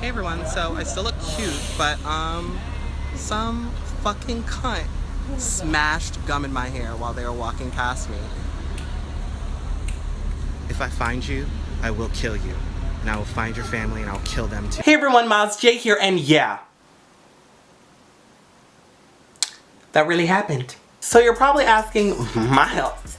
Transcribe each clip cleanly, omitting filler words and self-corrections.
Hey everyone, so I still look cute, but some fucking cunt smashed gum in my hair while they were walking past me. If I find you, I will kill you. And I will find your family and I'll kill them too. Hey everyone, Miles J here, and yeah, that really happened. So you're probably asking, Miles,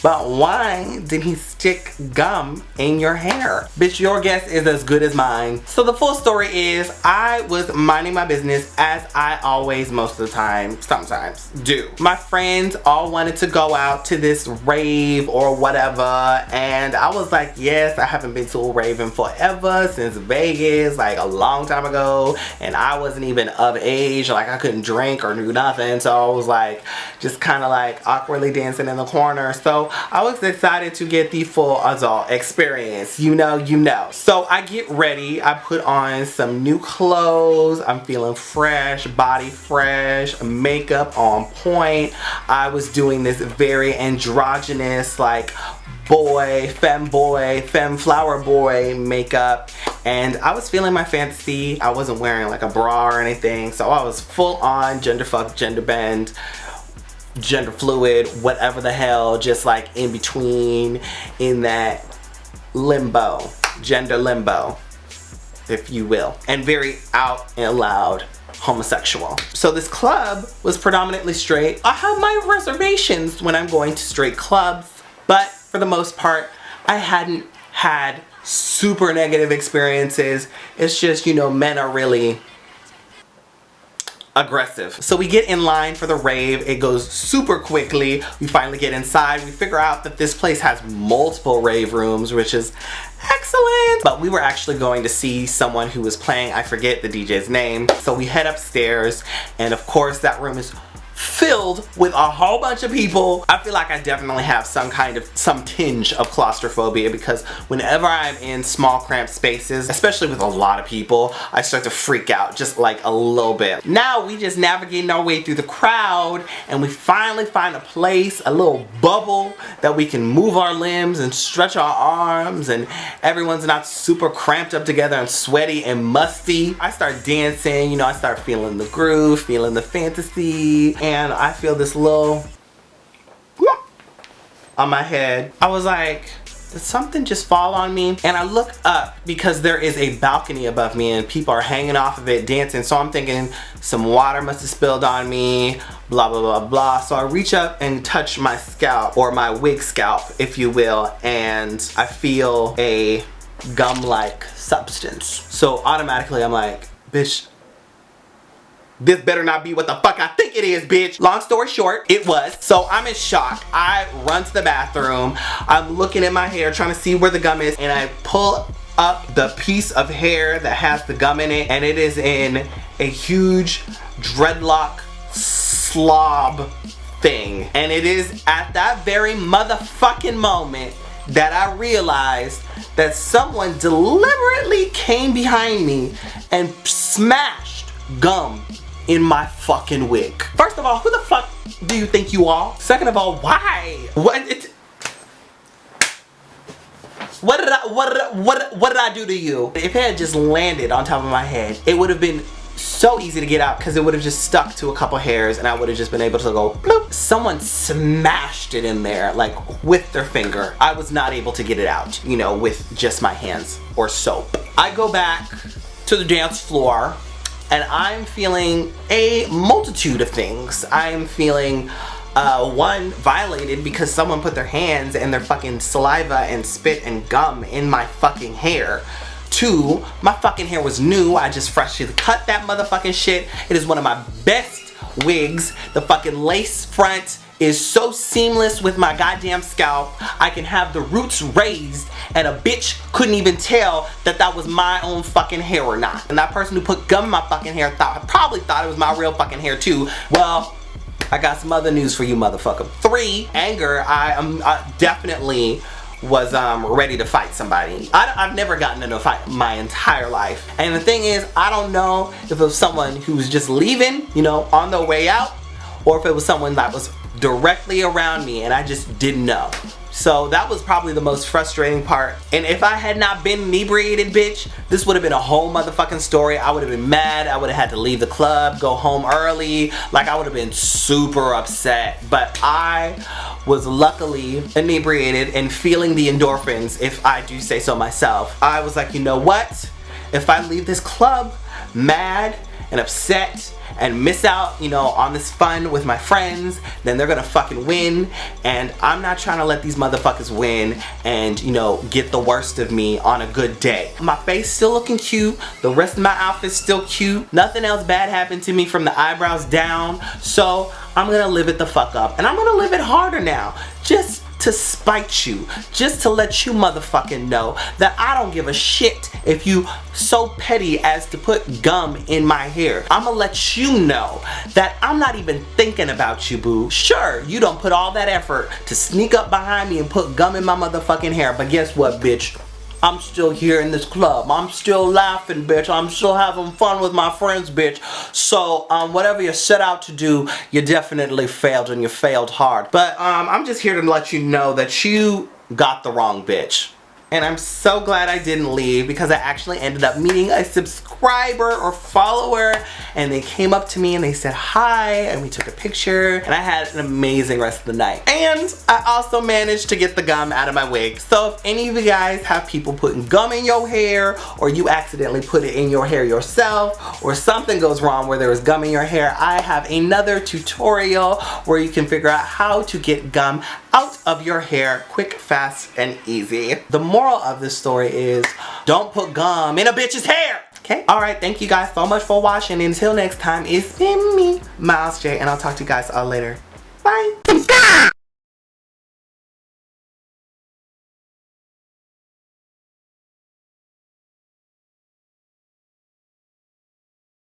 but why did he stick gum in your hair? Bitch, your guess is as good as mine. So the full story is, I was minding my business as I always, most of the time, sometimes do. My friends all wanted to go out to this rave or whatever, and I was like, yes, I haven't been to a rave in forever, since Vegas, like a long time ago, and I wasn't even of age, like I couldn't drink or do nothing, so I was like, just kind of like awkwardly dancing in the corner. So I was excited to get the full adult experience, you know. So I get ready, I put on some new clothes, I'm feeling fresh, body fresh, makeup on point. I was doing this very androgynous, like femme flower boy makeup, and I was feeling my fantasy. I wasn't wearing like a bra or anything, so I was full on gender fuck, gender bend, gender fluid, whatever the hell, just like in between, in that limbo, gender limbo, if you will, and very out and loud homosexual. So this club was predominantly straight. I have my reservations when I'm going to straight clubs, but for the most part, I hadn't had super negative experiences. It's just, you know, men are really aggressive. So we get in line for the rave. It goes super quickly. We finally get inside. We figure out that this place has multiple rave rooms, which is excellent. But we were actually going to see someone who was playing, I forget the DJ's name. So we head upstairs, and of course that room is filled with a whole bunch of people. I feel like I definitely have some tinge of claustrophobia, because whenever I'm in small cramped spaces, especially with a lot of people, I start to freak out just like a little bit. Now we just navigating our way through the crowd, and we finally find a place, a little bubble that we can move our limbs and stretch our arms, and everyone's not super cramped up together and sweaty and musty. I start dancing, you know, I start feeling the groove, feeling the fantasy, and I feel this little on my head. I was like, did something just fall on me? And I look up because there is a balcony above me and people are hanging off of it dancing. So I'm thinking some water must have spilled on me, blah, blah, blah, blah. So I reach up and touch my scalp, or my wig scalp, if you will, and I feel a gum-like substance. So automatically I'm like, bitch, this better not be what the fuck I think it is, bitch. Long story short, it was. So I'm in shock. I run to the bathroom. I'm looking at my hair, trying to see where the gum is, and I pull up the piece of hair that has the gum in it, and it is in a huge dreadlock slob thing. And it is at that very motherfucking moment that I realized that someone deliberately came behind me and smashed gum in my fucking wig. First of all, who the fuck do you think you are? Second of all, why? What did I do to you? If it had just landed on top of my head, it would have been so easy to get out, because it would have just stuck to a couple hairs and I would have just been able to go bloop. Someone smashed it in there, like with their finger. I was not able to get it out, you know, with just my hands or soap. I go back to the dance floor, and I'm feeling a multitude of things. I'm feeling, one, violated because someone put their hands and their fucking saliva and spit and gum in my fucking hair. Two, my fucking hair was new. I just freshly cut that motherfucking shit. It is one of my best wigs. The fucking lace front is so seamless with my goddamn scalp. I can have the roots raised and a bitch couldn't even tell that that was my own fucking hair or not. And that person who put gum in my fucking hair probably thought it was my real fucking hair too. Well, I got some other news for you, motherfucker. Three, anger. I definitely was ready to fight somebody. I've never gotten into a fight my entire life. And the thing is, I don't know if it was someone who was just leaving, you know, on their way out, or if it was someone that was directly around me and I just didn't know. So that was probably the most frustrating part. And if I had not been inebriated, bitch, this would have been a whole motherfucking story. I would have been mad. I would have had to leave the club, go home early. Like, I would have been super upset. But I was luckily inebriated and feeling the endorphins, if I do say so myself. I was like, you know what? If I leave this club mad and upset and miss out, you know, on this fun with my friends, then they're gonna fucking win, and I'm not trying to let these motherfuckers win and, you know, get the worst of me on a good day. My face still looking cute, the rest of my outfit's still cute, nothing else bad happened to me from the eyebrows down, so I'm gonna live it the fuck up, and I'm gonna live it harder now, just to spite you, just to let you motherfucking know that I don't give a shit if you so petty as to put gum in my hair. I'ma let you know that I'm not even thinking about you, boo. Sure, you don't put all that effort to sneak up behind me and put gum in my motherfucking hair, but guess what, bitch? I'm still here in this club. I'm still laughing, bitch. I'm still having fun with my friends, bitch. So, whatever you set out to do, you definitely failed, and you failed hard. But, I'm just here to let you know that you got the wrong bitch. And I'm so glad I didn't leave, because I actually ended up meeting a subscriber or follower, and they came up to me and they said hi, and we took a picture, and I had an amazing rest of the night. And I also managed to get the gum out of my wig. So if any of you guys have people putting gum in your hair, or you accidentally put it in your hair yourself, or something goes wrong where there is gum in your hair, I have another tutorial where you can figure out how to get gum out of your hair quick, fast, and easy. The moral of this story is, don't put gum in a bitch's hair. Okay? Alright, thank you guys so much for watching. Until next time, it's been me, Miles J, and I'll talk to you guys all later. Bye.